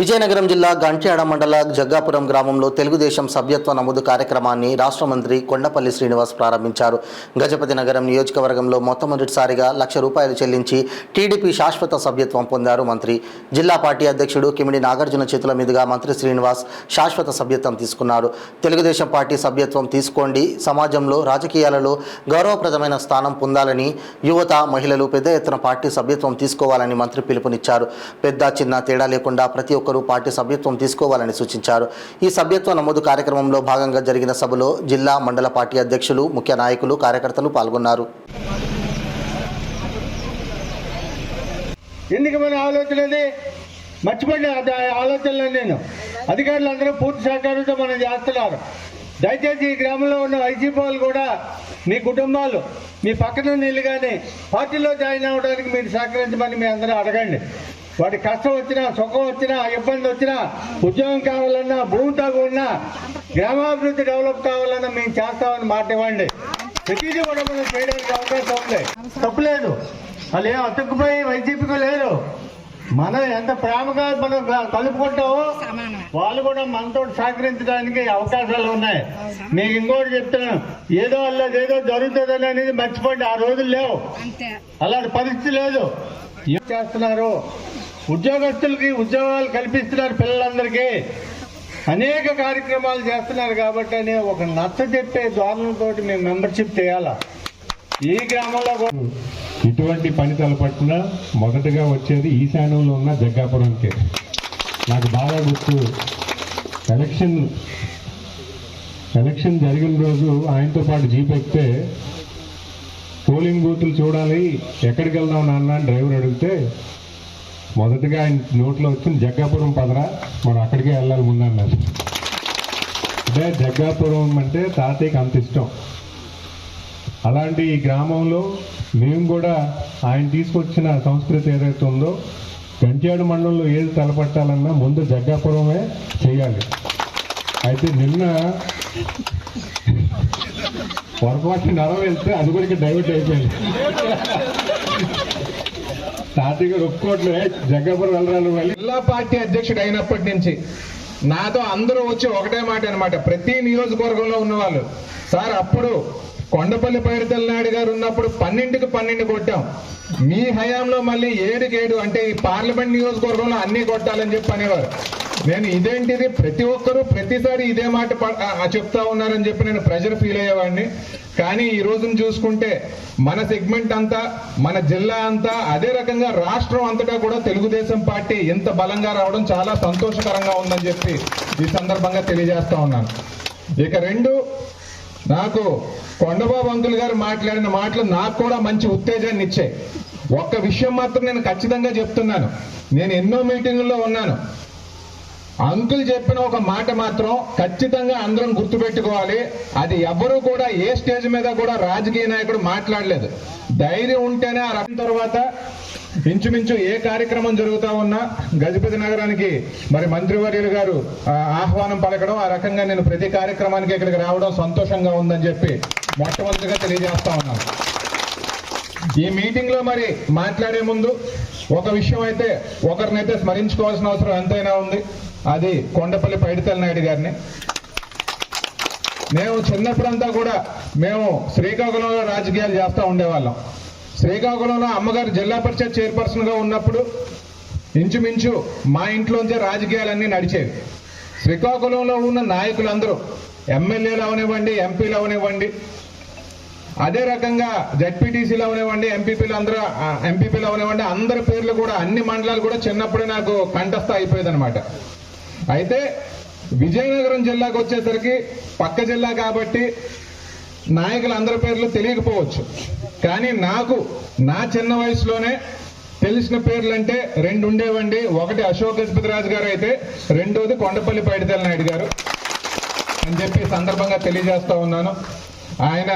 విజయనగరం జిల్లా గంట్యాడ మండల జగ్గాపురం గ్రామంలో తెలుగుదేశం సభ్యత్వ నమోదు కార్యక్రమాన్ని రాష్ట్ర మంత్రి కొండపల్లి శ్రీనివాస్ ప్రారంభించారు. గజపతి నగరం నియోజకవర్గంలో మొట్టమొదటిసారిగా ₹1,00,000 చెల్లించి టీడీపీ శాశ్వత సభ్యత్వం పొందారు మంత్రి. జిల్లా పార్టీ అధ్యక్షుడు కిమిడి నాగార్జున చేతుల మీదుగా మంత్రి శ్రీనివాస్ శాశ్వత సభ్యత్వం తీసుకున్నారు. తెలుగుదేశం పార్టీ సభ్యత్వం తీసుకోండి, సమాజంలో రాజకీయాలలో గౌరవప్రదమైన స్థానం పొందాలని యువత, మహిళలు పెద్ద ఎత్తున పార్టీ సభ్యత్వం తీసుకోవాలని మంత్రి పిలుపునిచ్చారు. పెద్ద చిన్న తేడా లేకుండా ప్రతి ఒక్కరూ పార్టీ సభ్యత్వం తీసుకోవాలని సూచించారు. ఈ సభ్యత్వ నమోదు కార్యక్రమంలో భాగంగా జరిగిన సభలో జిల్లా, మండల పార్టీ అధ్యక్షులు, ముఖ్య నాయకులు, కార్యకర్తలు పాల్గొన్నారు. ఎందుకు మన ఆలోచనది మర్చిపోయిన ఆలోచనలు నేను అధికారులందరూ పూర్తి సహకారంతో మనం చేస్తున్నారు. దయచేసి ఈ గ్రామంలో ఉన్న వైసీపీ వాళ్ళు కూడా మీ కుటుంబాలు మీ పక్కన నీళ్ళు కానీ పార్టీలో జాయిన్ అవ్వడానికి మీరు సహకరించమని మీ అందరూ అడగండి. వాటి కష్టం వచ్చినా, సుఖం వచ్చినా, ఇబ్బంది వచ్చినా, ఉద్యోగం కావాలన్నా, భూమి తాగు ఉన్నా, గ్రామాభివృద్ధి డెవలప్ కావాలన్నా మేము చేస్తామని మాట ఇవ్వండి. ప్రతిదీ కూడా మనం చేయడానికి అవకాశం ఉంది, తప్పులేదు. వాళ్ళు ఏం అతుక్కుపోయి వైసీపీకి లేరు. మనం ఎంత ప్రేమగా మనం కలుపుకుంటామో వాళ్ళు కూడా మనతో సహకరించడానికి అవకాశాలు ఉన్నాయి. మీకు ఇంకోటి చెప్తున్నాను, ఏదో అల్లది ఏదో జరుగుతుందని అనేది మర్చిపోండి. ఆ రోజులు లేవు, అలాంటి పరిస్థితి లేదు. ఏం చేస్తున్నారు? ఉద్యోగస్తులకి ఉద్యోగాలు కల్పిస్తున్నారు, పిల్లలందరికీ అనేక కార్యక్రమాలు చేస్తున్నారు. కాబట్టి అని ఒక నచ్చ చెప్పే ధోరణితో మేము మెంబర్షిప్ చేయాలా. ఈ గ్రామంలో ఇటువంటి పని తలపట్టిన మొదటగా వచ్చేది ఈశాన్యంలో ఉన్న జగ్గాపురంకే. నాకు బాగా గుర్తు, ఎలక్షన్ జరిగిన రోజు ఆయనతో పాటు జీప్ ఎక్కితే పోలింగ్ బూతులు చూడాలి, ఎక్కడికి వెళ్దాం నాన్న అని డ్రైవర్ అడిగితే మొదటగా ఆయన నోట్లో వచ్చింది జగ్గాపురం పదరా, మనం అక్కడికే వెళ్ళాలి ముందన్నారు. అంటే జగ్గాపురం అంటే తాతయ్యకి అంత ఇష్టం. అలాంటి ఈ గ్రామంలో మేము కూడా ఆయన తీసుకొచ్చిన సంస్కృతి ఏదైతే ఉందో, గంట్యాడ మండలంలో ఏది తలపట్టాలన్నా ముందు జగ్గాపురమే చేయాలి. అయితే నిన్న పొరపాటు నరం వెళ్తే అది కూడా డైవర్ట్ అయిపోయింది. తాతయ్య గారు ఒప్పుకోవట్లే, జగ్గాపురం వెళ్ళరాను. జిల్లా పార్టీ అధ్యక్షుడు అయినప్పటి నుంచి నాతో అందరూ వచ్చి ఒకటే మాట అనమాట, ప్రతి నియోజకవర్గంలో ఉన్నవాళ్ళు, సార్ అప్పుడు కొండపల్లి పైడితల్లి నాయుడు గారు ఉన్నప్పుడు 12కి 12 కొట్టాం, మీ హయాంలో మళ్ళీ 7కి 7 అంటే ఈ పార్లమెంట్ నియోజకవర్గంలో అన్ని కొట్టాలని చెప్పి అనేవారు. నేను ఇదేంటిది, ప్రతి ఒక్కరూ ప్రతిసారి ఇదే మాట చెప్తా ఉన్నారని చెప్పి నేను ప్రెజర్ ఫీల్ అయ్యేవాడిని. కానీ ఈ రోజును చూసుకుంటే మన సెగ్మెంట్ అంతా, మన జిల్లా అంతా, అదే రకంగా రాష్ట్రం అంతటా కూడా తెలుగుదేశం పార్టీ ఇంత బలంగా రావడం చాలా సంతోషకరంగా ఉందని చెప్పి ఈ సందర్భంగా తెలియజేస్తా ఉన్నాను. ఇక రెండు, నాకు కొండబాబు అంకుల్ గారు మాట్లాడిన మాటలు నాకు కూడా మంచి ఉత్తేజాన్ని ఇచ్చాయి. ఒక్క విషయం మాత్రం నేను ఖచ్చితంగా చెప్తున్నాను, నేను ఎన్నో మీటింగుల్లో ఉన్నాను. అంకుల్ చెప్పిన ఒక మాట మాత్రం ఖచ్చితంగా అందరం గుర్తుపెట్టుకోవాలి, అది ఎవరు కూడా ఏ స్టేజ్ మీద కూడా రాజకీయ నాయకుడు మాట్లాడలేదు. ధైర్యం ఉంటేనే ఆ రకం. తర్వాత ఇంచుమించు ఏ కార్యక్రమం జరుగుతా ఉన్నా గజపతి నగరానికి మరి మంత్రివర్యులు గారు ఆహ్వానం పలకడం, ఆ రకంగా నేను ప్రతి కార్యక్రమానికి ఇక్కడికి రావడం సంతోషంగా ఉందని చెప్పి మొట్టమొదటిగా తెలియజేస్తా ఉన్నాను. ఈ మీటింగ్ లో మరి మాట్లాడే ముందు ఒక విషయం అయితే ఒకరినైతే స్మరించుకోవాల్సిన అవసరం ఎంతైనా ఉంది, అది కొండపల్లి పైడితల్లి నాయుడు గారిని. మేము చిన్నప్పుడంతా కూడా మేము శ్రీకాకుళంలో రాజకీయాలు చేస్తూ ఉండేవాళ్ళం. శ్రీకాకుళంలో అమ్మగారు జిల్లా పరిషత్ చైర్పర్సన్ గా ఉన్నప్పుడు ఇంచుమించు మా ఇంట్లోంచే రాజకీయాలన్నీ నడిచేవి. శ్రీకాకుళంలో ఉన్న నాయకులందరూ ఎమ్మెల్యేలు అవనివ్వండి, ఎంపీలు అవనివ్వండి, అదే రకంగా జెడ్పీటీసీలు అవనివ్వండి, ఎంపీపీలు అవనివ్వండి, అందరి పేర్లు కూడా అన్ని మండలాలు కూడా చిన్నప్పుడే నాకు కంఠస్థ అయిపోయేది అనమాట. అయితే విజయనగరం జిల్లాకు వచ్చేసరికి పక్క జిల్లా కాబట్టి నాయకులు అందరి పేర్లు తెలియకపోవచ్చు. కానీ నాకు నా చిన్న వయసులోనే తెలిసిన పేర్లు అంటే 2 ఉండేవండి. ఒకటి అశోక్ గజపతిరాజు గారు అయితే, రెండోది కొండపల్లి పైడితల్లి నాయుడు గారు అని చెప్పి సందర్భంగా తెలియజేస్తా ఉన్నాను. ఆయన